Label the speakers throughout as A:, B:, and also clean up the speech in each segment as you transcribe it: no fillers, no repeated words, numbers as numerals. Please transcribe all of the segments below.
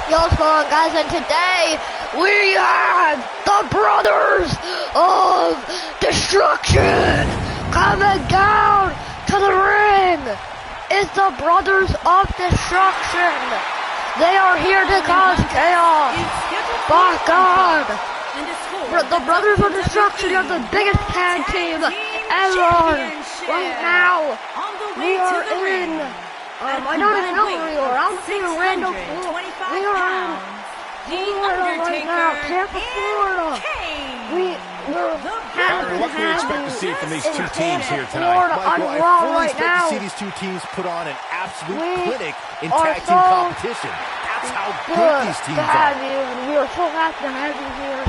A: Yo, what's going on, guys? And today we have the Brothers of Destruction coming down to the ring. It's the Brothers of Destruction. They are here to cause chaos. By God. The Brothers of Destruction are the biggest tag team ever. Right now, we are in... I don't even know where we are. I'm seeing a random pool. We are in Florida right now, Tampa, Florida. We're happy
B: what can we expect to see from these two teams here tonight?
A: Florida,
B: Michael,
A: on
B: I
A: Raw
B: fully
A: right
B: expect
A: now.
B: to see these two teams put on an absolute clinic in tag team competition. That's how good these teams are.
A: And we are so happy to have you here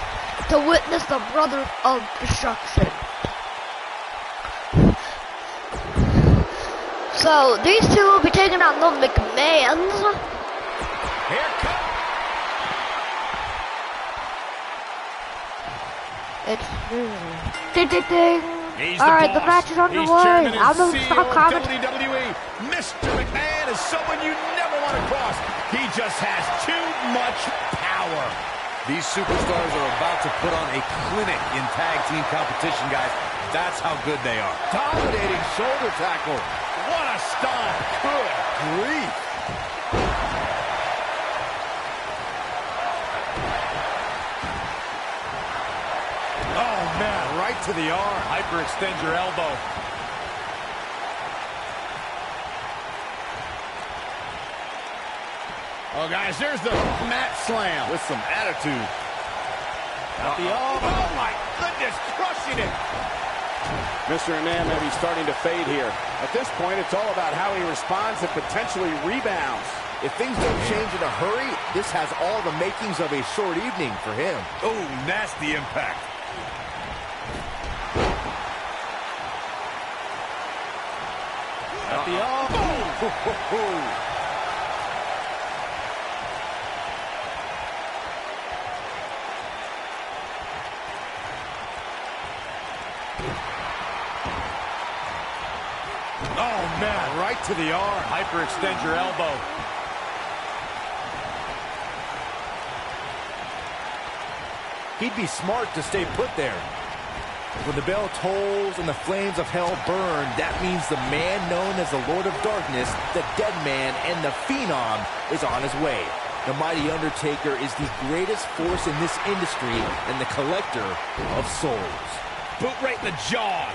A: to witness the Brothers of Destruction. So, these two will be taking out the McMans.
B: Here comes.
A: It's ding ding ding. Alright, the match is underway. I'm gonna stop commenting.
B: WWE. Mr. McMahon is someone you never want to cross. He just has too much power. These superstars are about to put on a clinic in tag team competition, guys. That's how good they are. Dominating shoulder tackle. What a stomp. Good grief. Oh, man, right to the arm. Hyperextend your elbow. Oh, guys, there's the mat slam. With some attitude. Oh, my goodness, crushing it.
C: Mr. McMahon may be starting to fade here. At this point, it's all about how he responds and potentially rebounds.
B: If things don't change in a hurry, this has all the makings of a short evening for him. Oh, nasty impact. At the elbow. Oh, man, right to the arm. Hyperextend your elbow. He'd be smart to stay put there. When the bell tolls and the flames of hell burn, that means the man known as the Lord of Darkness, the Dead Man, and the Phenom is on his way. The mighty Undertaker is the greatest force in this industry and the collector of souls. Boot right in the jaw.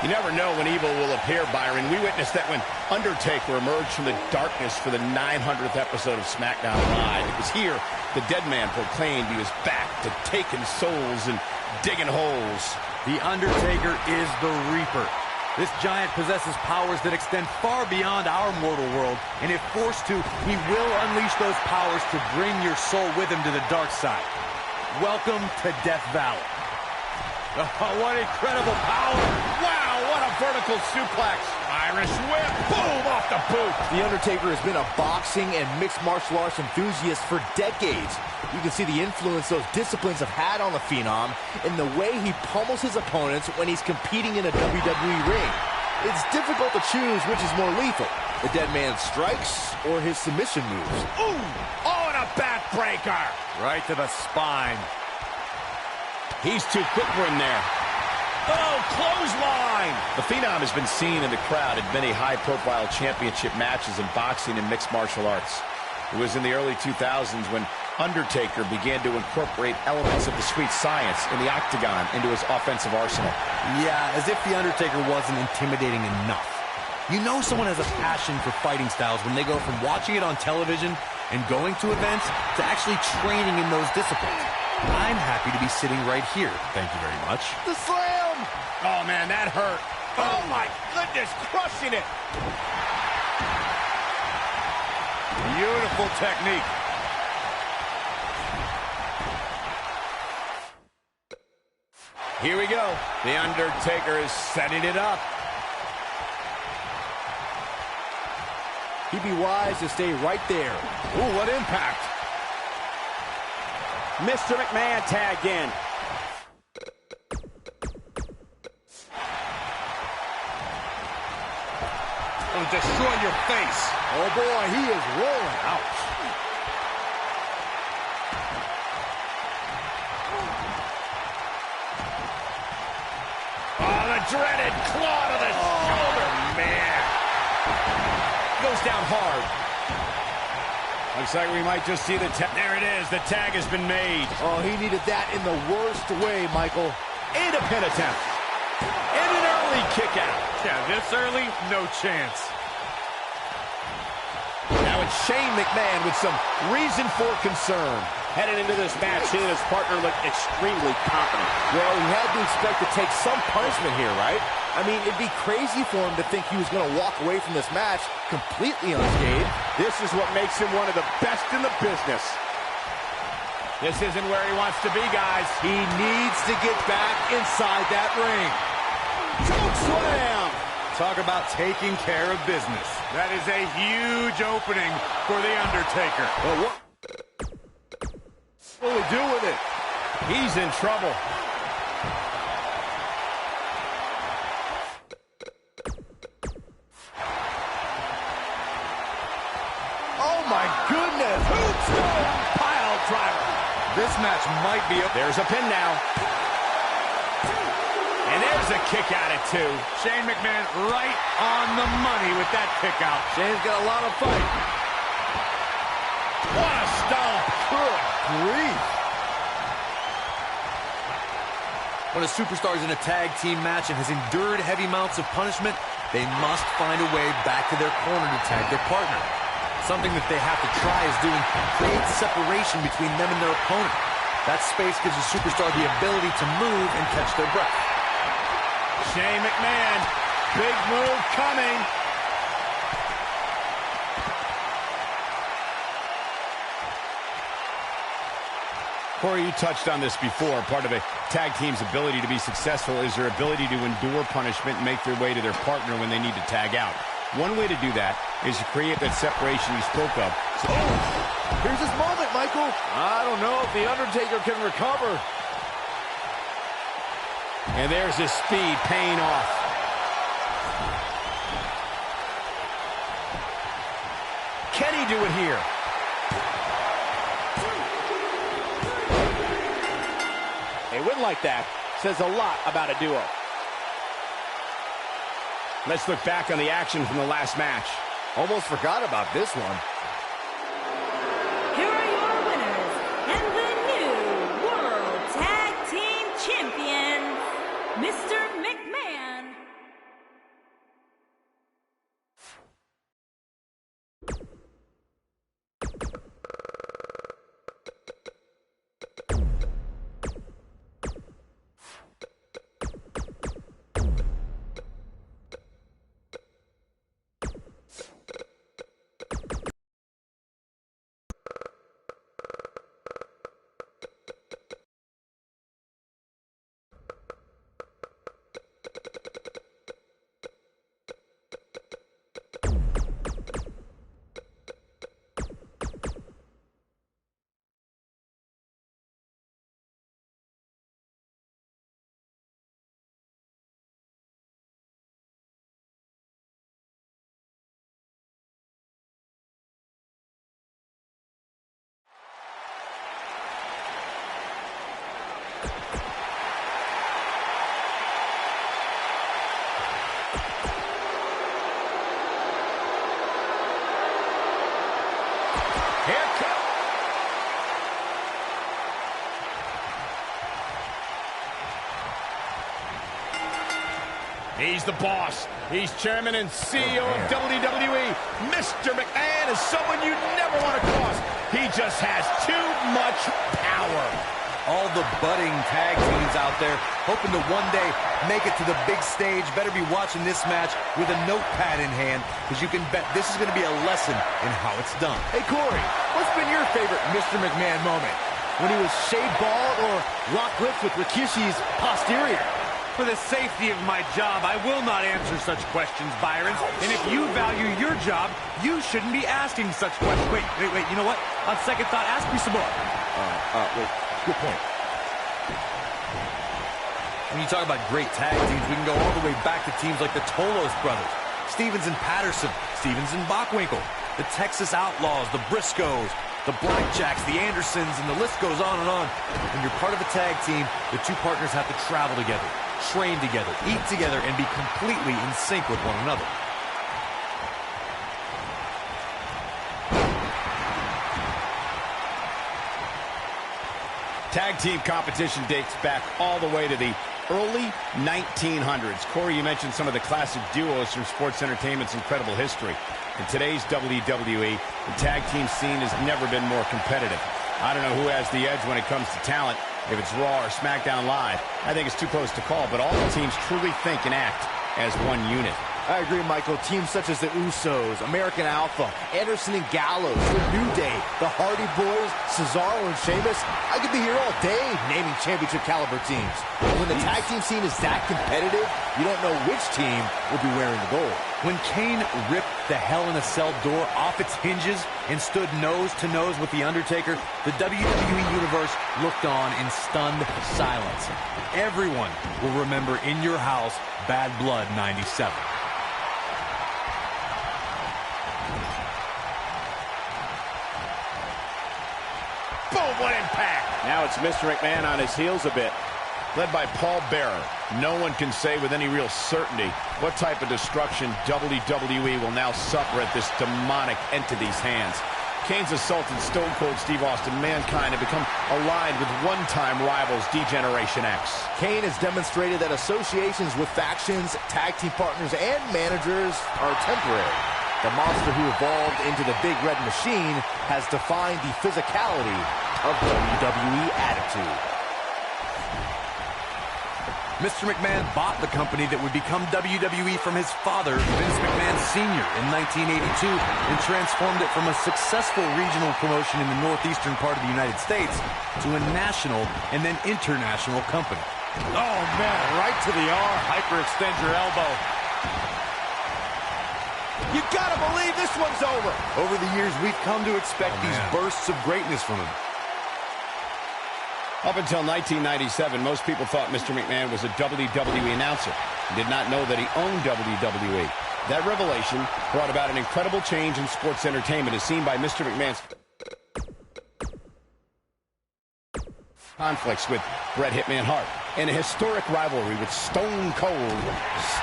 B: You never know when evil will appear, Byron. We witnessed that when Undertaker emerged from the darkness for the 900th episode of SmackDown Live. It was here the Dead Man proclaimed he was back to taking souls and digging holes.
D: The Undertaker is the Reaper. This giant possesses powers that extend far beyond our mortal world, and if forced to, he will unleash those powers to bring your soul with him to the dark side. Welcome to Death Valley. Oh, what incredible power! Wow, what a vertical suplex! Irish whip, boom, off the boot!
B: The Undertaker has been a boxing and mixed martial arts enthusiast for decades. You can see the influence those disciplines have had on the Phenom in the way he pummels his opponents when he's competing in a WWE ring. It's difficult to choose which is more lethal, the Dead Man's strikes or his submission moves.
D: Ooh! Oh, and a backbreaker! Right to the spine.
B: He's too quick for him there.
D: Oh, clothesline!
B: The Phenom has been seen in the crowd at many high-profile championship matches in boxing and mixed martial arts. It was in the early 2000s when Undertaker began to incorporate elements of the sweet science in the octagon into his offensive arsenal.
D: Yeah, as if The Undertaker wasn't intimidating enough. You know someone has a passion for fighting styles when they go from watching it on television and going to events to actually training in those disciplines. I'm happy to be sitting right here. Thank you very much.
B: The slam!
D: Oh, man, that hurt. Oh, my goodness, crushing it.
B: Beautiful technique.
D: Here we go. The Undertaker is setting it up.
B: He'd be wise to stay right there.
D: Ooh, what impact.
C: Mr. McMahon tagged in.
D: destroy your face.
B: Oh, boy, he is rolling. Ouch.
C: Oh, the dreaded claw to the shoulder. Man.
B: Goes down hard.
C: Looks like we might just see the tag. There it is. The tag has been made.
B: Oh, he needed that in the worst way, Michael.
C: And a pin attempt. And an early kick out.
D: Yeah, this early, no chance.
B: Now it's Shane McMahon with some reason for concern.
C: Headed into this match, he and his partner look extremely confident.
B: Well, he had to expect to take some punishment here, right? I mean, it'd be crazy for him to think he was going to walk away from this match completely unscathed.
C: This is what makes him one of the best in the business. This isn't where he wants to be, guys.
B: He needs to get back inside that ring.
C: Choke slam!
D: Talk about taking care of business. That is a huge opening for The Undertaker.
B: Well, what will he do with it?
C: He's in trouble.
B: Oh, my goodness.
C: Tombstone pile driver.
D: This match might be
C: There's a pin now. And there's a kick out at 2.
D: Shane McMahon right on the money with that kick out.
B: Shane's got a lot of fight.
C: What a stomp.
B: Good grief.
E: When a superstar is in a tag team match and has endured heavy amounts of punishment, they must find a way back to their corner to tag their partner. Something that they have to try is doing create separation between them and their opponent. That space gives a superstar the ability to move and catch their breath.
C: Shane McMahon, big move coming. Corey, you touched on this before. Part of a tag team's ability to be successful is their ability to endure punishment and make their way to their partner when they need to tag out. One way to do that is to create that separation you spoke of.
B: Here's his moment, Michael. I don't know if The Undertaker can recover.
C: And there's his speed paying off. Can he do it here? A win like that says a lot about a duo. Let's look back on the action from the last match.
B: Almost forgot about this one.
F: Here are your winners and the new World Tag Team Champions, Mr. McMahon.
C: Here comes. He's the boss. He's chairman and CEO of WWE. Mr. McMahon is someone you never want to cross. He just has too much power.
E: All the budding tag teams out there hoping to one day make it to the big stage better be watching this match with a notepad in hand, because you can bet this is going to be a lesson in how it's done.
B: Hey, Corey, what's been your favorite Mr. McMahon moment? When he was shaved bald or locked lips with Rikishi's posterior?
D: For the safety of my job, I will not answer such questions, Byron. And if you value your job, you shouldn't be asking such questions. Wait, you know what? On second thought, ask me some more.
B: Wait, good point.
E: When you talk about great tag teams, we can go all the way back to teams like the Tolos brothers. Stevens and Patterson, Stevens and Bockwinkel, the Texas Outlaws, the Briscoes, the Blackjacks, the Andersons, and the list goes on and on. When you're part of a tag team, the two partners have to travel together, train together, eat together, and be completely in sync with one another.
C: Tag team competition dates back all the way to the early 1900s. Corey, you mentioned some of the classic duos from sports entertainment's incredible history. In today's WWE, the tag team scene has never been more competitive. I don't know who has the edge when it comes to talent, if it's Raw or SmackDown Live. I think it's too close to call, but all the teams truly think and act as one unit.
B: I agree, Michael. Teams such as the Usos, American Alpha, Anderson and Gallows, The New Day, the Hardy Boys, Cesaro and Sheamus. I could be here all day naming championship caliber teams. And when the tag team scene is that competitive, you don't know which team will be wearing the gold.
E: When Kane ripped the Hell in a Cell door off its hinges and stood nose to nose with The Undertaker, the WWE Universe looked on in stunned silence. Everyone will remember In Your House, Bad Blood 97.
C: Boom, what impact! Now it's Mr. McMahon on his heels a bit. Led by Paul Bearer, no one can say with any real certainty what type of destruction WWE will now suffer at this demonic entity's hands. Kane's assaulted Stone Cold Steve Austin. Mankind have become aligned with one-time rivals D-Generation X.
B: Kane has demonstrated that associations with factions, tag team partners, and managers are temporary. The monster who evolved into the Big Red Machine has defined the physicality of WWE Attitude.
E: Mr. McMahon bought the company that would become WWE from his father, Vince McMahon Sr., in 1982 and transformed it from a successful regional promotion in the northeastern part of the United States to a national and then international company.
C: Oh, man, right to the arm. Hyperextend your elbow.
B: You gotta believe this one's over.
E: Over the years, we've come to expect these bursts of greatness from him.
C: Up until 1997, most people thought Mr. McMahon was a WWE announcer and did not know that he owned WWE. That revelation brought about an incredible change in sports entertainment as seen by Mr. McMahon's conflicts with Bret Hitman Hart and a historic rivalry with Stone Cold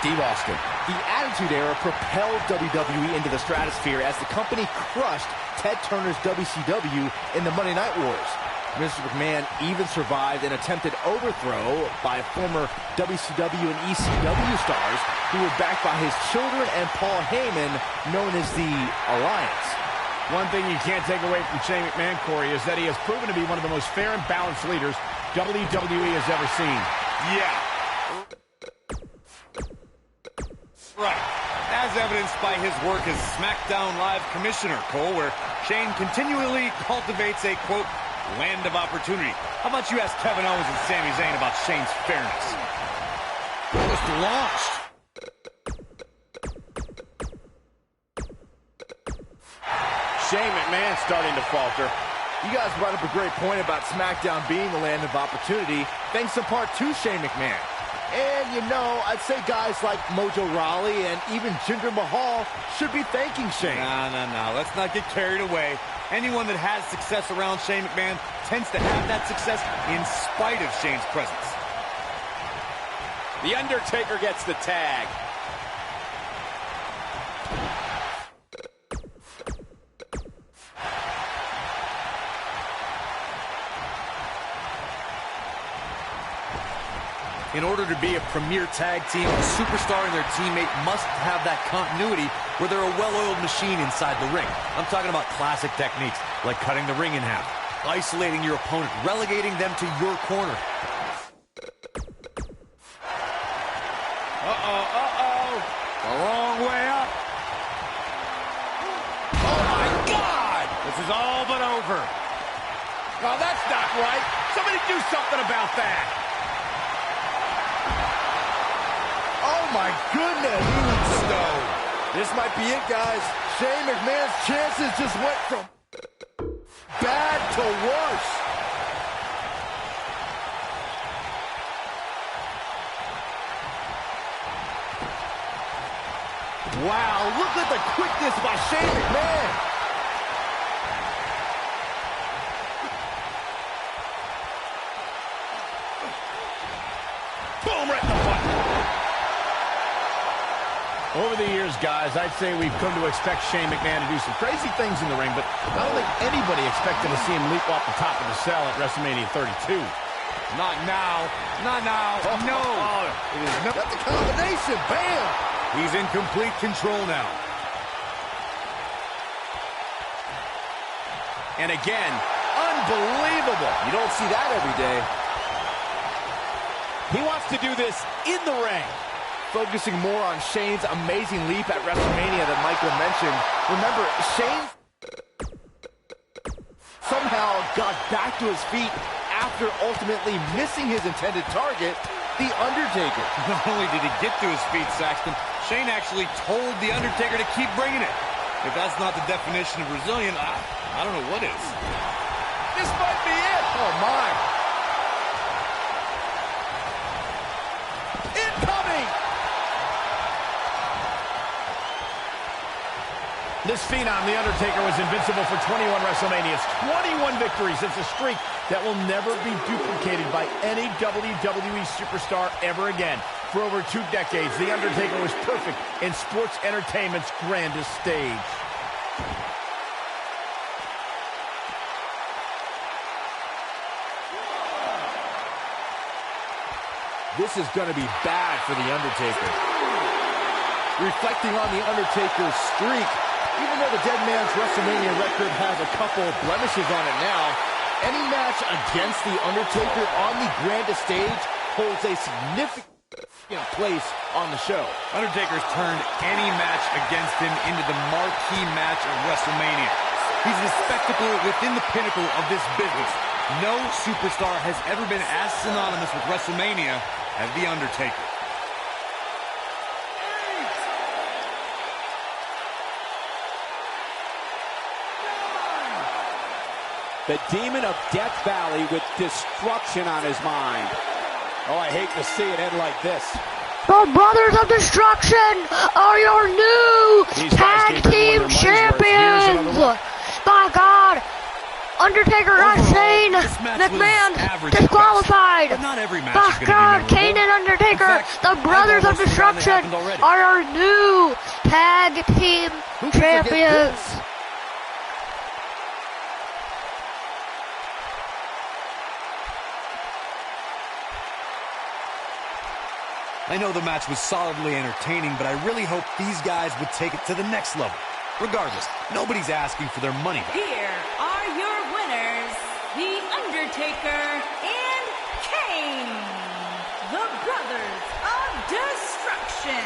C: Steve Austin.
B: The Attitude Era propelled WWE into the stratosphere as the company crushed Ted Turner's WCW in the Monday Night Wars. Mr. McMahon even survived an attempted overthrow by former WCW and ECW stars who were backed by his children and Paul Heyman, known as the Alliance.
C: One thing you can't take away from Shane McMahon, Corey, is that he has proven to be one of the most fair and balanced leaders WWE has ever seen.
D: Yeah. Right. As evidenced by his work as SmackDown Live Commissioner, Cole, where Shane continually cultivates a, quote, land of opportunity. How about you ask Kevin Owens and Sami Zayn about Shane's fairness?
C: Just launched. Shane McMahon starting to falter.
B: You guys brought up a great point about SmackDown being the land of opportunity, thanks in part to Shane McMahon. And, you know, I'd say guys like Mojo Rawley and even Jinder Mahal should be thanking Shane.
D: No. Let's not get carried away. Anyone that has success around Shane McMahon tends to have that success in spite of Shane's presence.
C: The Undertaker gets the tag.
E: In order to be a premier tag team, a superstar and their teammate must have that continuity where they're a well-oiled machine inside the ring. I'm talking about classic techniques like cutting the ring in half, isolating your opponent, relegating them to your corner.
C: The wrong way up. Oh, my God! This is all but over. Oh, that's not right. Somebody do something about that.
B: Oh my goodness!
C: Moonstone.
B: This might be it, guys. Shane McMahon's chances just went from bad to worse. Wow, look at the quickness by Shane McMahon.
C: Boom, right in the butt. Over the years, guys, I'd say we've come to expect Shane McMahon to do some crazy things in the ring, but I don't think anybody expected to see him leap off the top of the cell at WrestleMania 32.
D: Not now. Not now. No.
B: It is not. That's a combination. Bam!
D: He's in complete control now.
C: And again, unbelievable.
B: You don't see that every day.
C: He wants to do this in the ring.
B: Focusing more on Shane's amazing leap at WrestleMania that Michael mentioned. Remember, Shane somehow got back to his feet after ultimately missing his intended target, The Undertaker.
D: Not only did he get to his feet, Saxton, Shane actually told The Undertaker to keep bringing it. If that's not the definition of Brazilian, I don't know what is.
B: This might be it. Oh, my. Incoming!
C: This phenom, The Undertaker, was invincible for 21 WrestleManias, 21 victories. It's a streak that will never be duplicated by any WWE superstar ever again. For over 2 decades, The Undertaker was perfect in sports entertainment's grandest stage.
B: This is going to be bad for The Undertaker. Reflecting on The Undertaker's streak, even though the Dead Man's WrestleMania record has a couple blemishes on it now, any match against The Undertaker on the grandest stage holds a significant place on the show.
D: Undertaker's turned any match against him into the marquee match of WrestleMania. He's the spectacle within the pinnacle of this business. No superstar has ever been as synonymous with WrestleMania as The Undertaker.
G: The demon of Death Valley with destruction on his mind. Oh, I hate to see it end like this.
A: The Brothers of Destruction are your new tag team champions. My God, Undertaker got Shane McMahon disqualified.
D: But not every match
A: My God, Kane and Undertaker, the Brothers of Destruction, are our new tag team champions.
D: I know the match was solidly entertaining, but I really hope these guys would take it to the next level. Regardless, nobody's asking for their money back.
F: Here are your winners, The Undertaker and Kane, the Brothers of Destruction.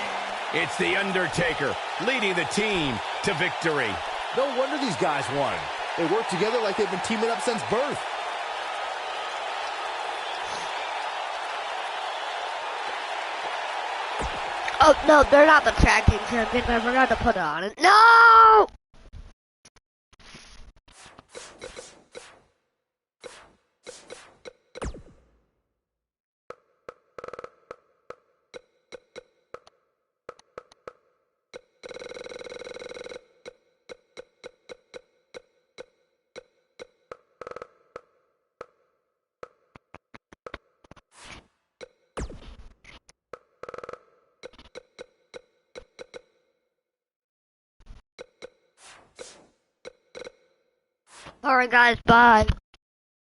C: It's The Undertaker leading the team to victory.
B: No wonder these guys won. They work together like they've been teaming up since birth.
A: Oh, no, they're not the tag team champions. I forgot to put it on it. No! Alright guys, bye.